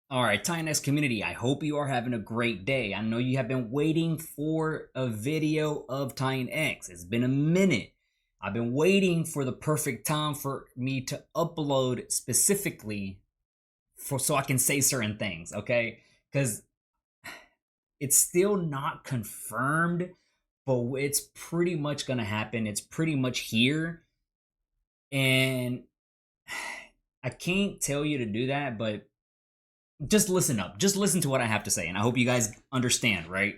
All right, Titanx community, I hope you are having a great day. I know you have been waiting for a video of Titanx. It's been a minute. I've been waiting for the perfect time for me to upload specifically for so I can say certain things, okay? Because it's still not confirmed, but it's pretty much gonna happen. It's pretty much here. And I can't tell you to do that, but just listen up. Just listen to what I have to say, and I hope you guys understand, right?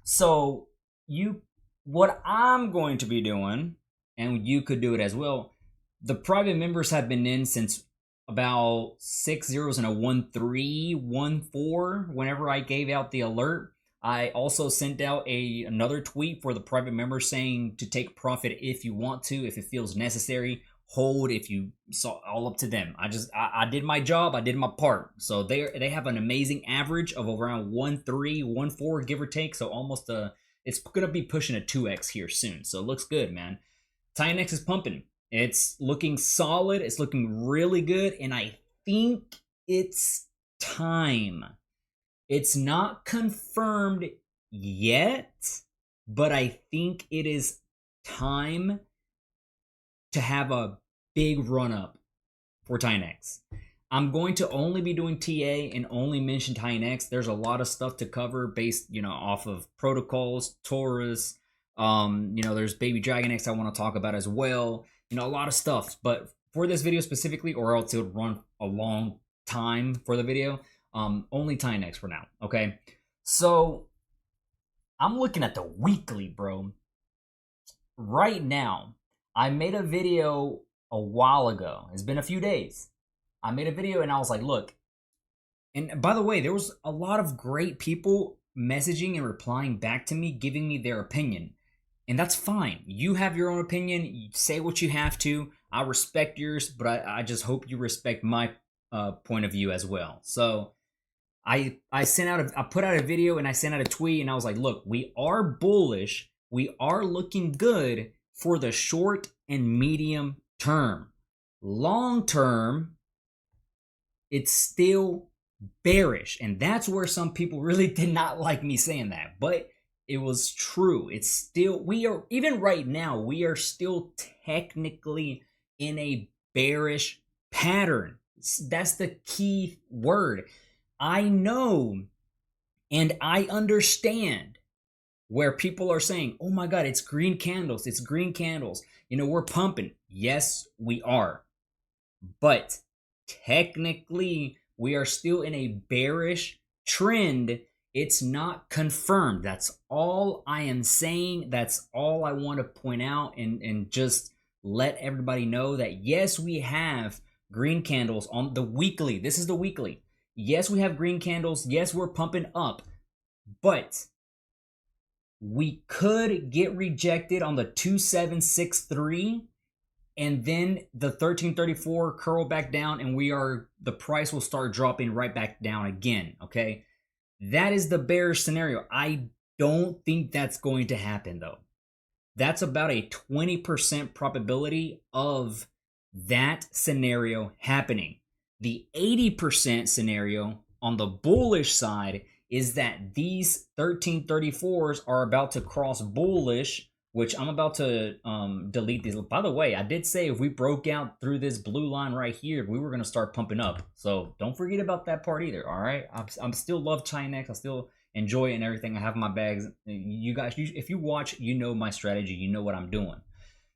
So, you, what I'm going to be doing, and you could do it as well. The private members have been in since about 6 zeros and a 1314. Whenever I gave out the alert, I also sent out another tweet for the private members saying to take profit if you want to, if it feels necessary, hold if you saw, all up to them. I did my job, I did my part. So they have an amazing average of around 1314, give or take. So almost it's gonna be pushing a 2x here soon. So it looks good, man. Titanx is pumping. It's looking solid. It's looking really good, and I think it's time. It's not confirmed yet, but I think it is time to have a big run up for Titanx. I'm going to only be doing TA and only mention Titanx. There's a lot of stuff to cover based, off of protocols, Taurus. There's Baby Dragon X I want to talk about as well. A lot of stuff. But for this video specifically, or else it would run a long time for the video, only Titanx for now. Okay. So I'm looking at the weekly, bro. Right now, I made a video a while ago. It's been a few days. I made a video and I was like, look, and by the way, there was a lot of great people messaging and replying back to me, giving me their opinion. And that's fine. You have your own opinion. You say what you have to. I respect yours, but I just hope you respect my point of view as well. So I put out a video and I sent out a tweet and I was like, look, we are bullish. We are looking good for the short and medium term. Long term, it's still bearish. And that's where some people really did not like me saying that. But it was true. It's still, even right now, we are still technically in a bearish pattern. That's the key word. I know and I understand where people are saying, oh my God, it's green candles. It's green candles. We're pumping. Yes, we are. But technically, we are still in a bearish trend. It's not confirmed. That's all I am saying. That's all I want to point out and just let everybody know that yes, we have green candles on the weekly. This is the weekly. Yes, we have green candles. Yes, we're pumping up. But we could get rejected on the 2763 and then the 1334 curl back down and the price will start dropping right back down again. Okay, that is the bearish scenario. I don't think that's going to happen though. That's about a 20% probability of that scenario happening. The 80% scenario on the bullish side is that these 1334s are about to cross bullish, which I'm about to delete these. By the way, I did say if we broke out through this blue line right here, we were going to start pumping up. So don't forget about that part either, all right? I'm still love Titanx. I still enjoy it and everything. I have my bags. You guys, if you watch, you know my strategy. You know what I'm doing.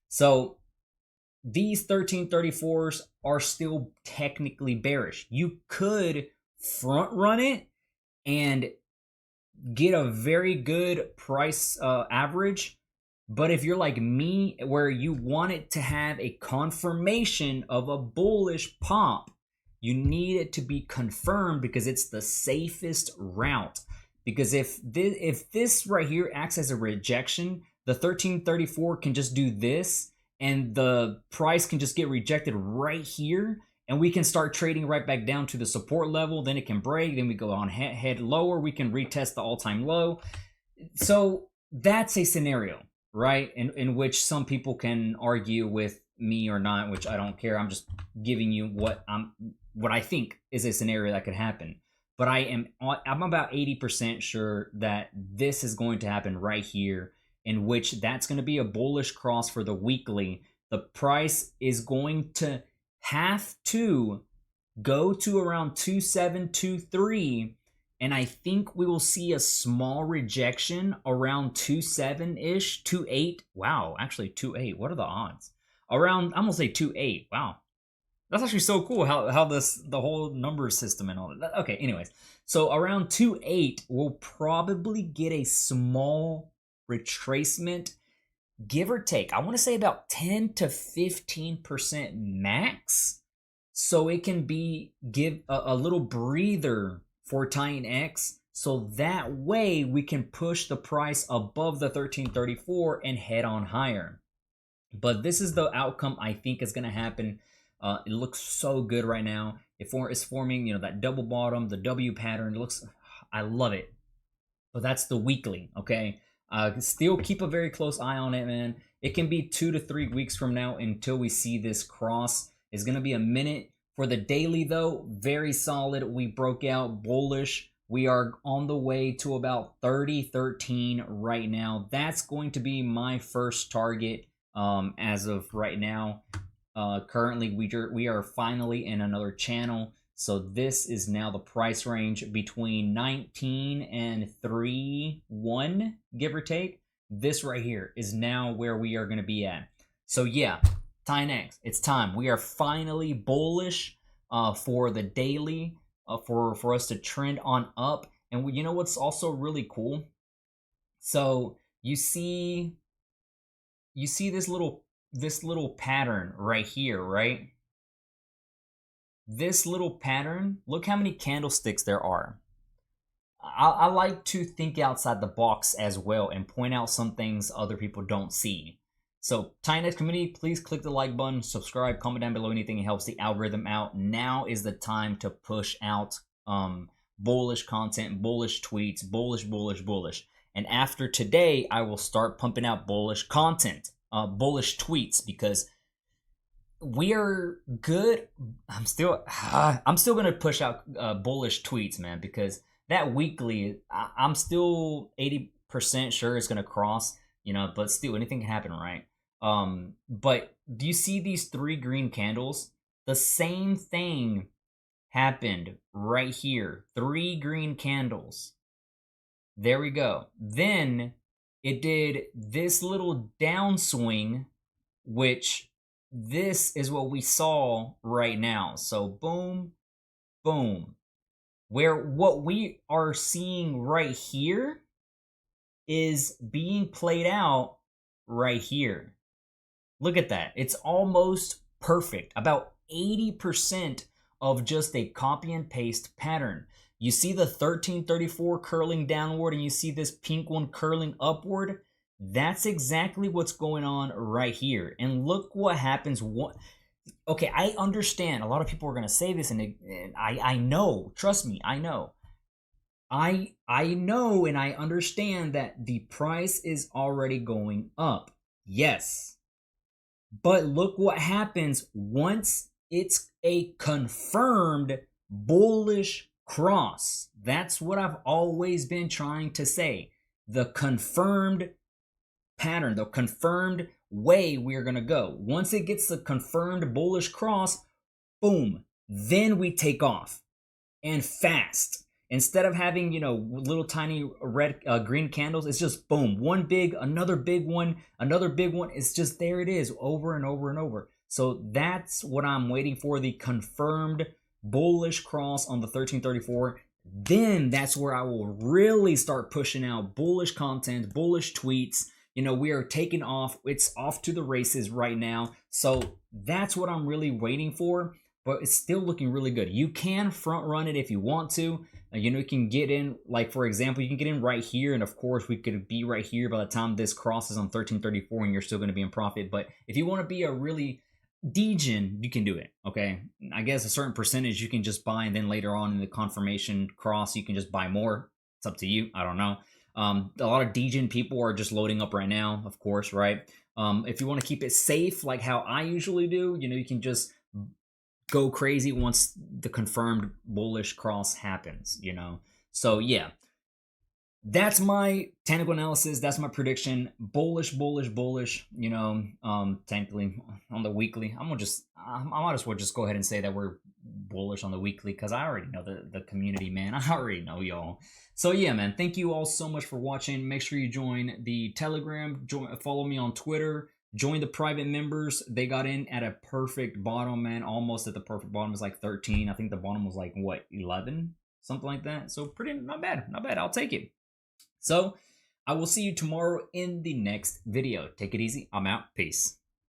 So these 1334s are still technically bearish. You could front run it and get a very good price average. But if you're like me, where you want it to have a confirmation of a bullish pop, you need it to be confirmed because it's the safest route. Because if this right here acts as a rejection, the 1334 can just do this and the price can just get rejected right here and we can start trading right back down to the support level. Then it can break. Then we go on head lower. We can retest the all-time low. So that's a scenario, right? In which some people can argue with me or not, which I don't care. I'm just giving you what I think is a scenario that could happen. but I'm about 80% sure that this is going to happen right here, in which that's going to be a bullish cross for the weekly. The price is going to have to go to around 2723, and I think we will see a small rejection around 27-ish, 28. Wow, actually 28. What are the odds? Around, I'm gonna say 28. Wow. That's actually so cool how this the whole number system and all that. Okay, anyways. So around 28, we'll probably get a small retracement, give or take. I want to say about 10 to 15% max. So it can give a little breather for Titanx. So that way we can push the price above the 1334 and head on higher. But this is the outcome I think is going to happen. It looks so good right now. It's forming, that double bottom, the W pattern. It looks, I love it. But that's the weekly, okay? Still keep a very close eye on it, man. It can be 2 to 3 weeks from now until we see this cross. It's going to be a minute. For the daily, though, very solid. We broke out bullish. We are on the way to about 30.13 right now. That's going to be my first target as of right now. Currently, we are finally in another channel. So this is now the price range between 19 and 3.1, give or take. This right here is now where we are going to be at. So yeah, Titanx, it's time. We are finally bullish for the daily, for us to trend on up. And you know what's also really cool? So you see this little pattern right here, right? This little pattern, look how many candlesticks there are. I like to think outside the box as well and point out some things other people don't see. So, Titanx community, please click the like button, subscribe, comment down below anything that helps the algorithm out. Now is the time to push out bullish content, bullish tweets, bullish. And after today, I will start pumping out bullish content, bullish tweets, because we are good. I'm still gonna push out bullish tweets, man, because that weekly, I'm still 80% sure it's gonna cross, but still anything can happen, right? But do you see these 3 green candles? The same thing happened right here. 3 green candles. There we go. Then it did this little downswing, which this is what we saw right now. So boom, boom. Where what we are seeing right here is being played out right here. Look at that. It's almost perfect. About 80% of just a copy and paste pattern. You see the 1334 curling downward and you see this pink one curling upward. That's exactly what's going on right here. And look what happens. Okay, I understand. A lot of people are going to say this, and I know. Trust me, I know. I know and I understand that the price is already going up. Yes. But look what happens once it's a confirmed bullish cross. That's what I've always been trying to say. The confirmed pattern, the confirmed way we are going to go. Once it gets the confirmed bullish cross, boom, then we take off and fast. Instead of having, little tiny green candles, it's just boom, one big, another big one, another big one. It's just, there it is, over and over and over. So that's what I'm waiting for, the confirmed bullish cross on the 1334. Then that's where I will really start pushing out bullish content, bullish tweets. We are taking off. It's off to the races right now. So that's what I'm really waiting for. But it's still looking really good. You can front run it if you want to. You can get in, like, for example, you can get in right here. And of course, we could be right here by the time this crosses on 1334 and you're still going to be in profit. But if you want to be a really degen, you can do it. Okay. I guess a certain percentage you can just buy. And then later on in the confirmation cross, you can just buy more. It's up to you. I don't know. A lot of degen people are just loading up right now, of course, right? If you want to keep it safe, like how I usually do, you can just go crazy once the confirmed bullish cross happens, you know. So yeah, that's my technical analysis. That's my prediction. Bullish, bullish, bullish. You know, technically on the weekly, I might as well just go ahead and say that we're bullish on the weekly because I already know the community, man. I already know y'all. So yeah, man. Thank you all so much for watching. Make sure you join the Telegram. Follow me on Twitter. Join the private members. They got in at a perfect bottom, man. Almost at the perfect bottom. Is like 13. I think the bottom was like what, 11, something like that. So pretty not bad, not bad. I'll take it. So I will see you tomorrow in the next video. Take it easy. I'm out. Peace.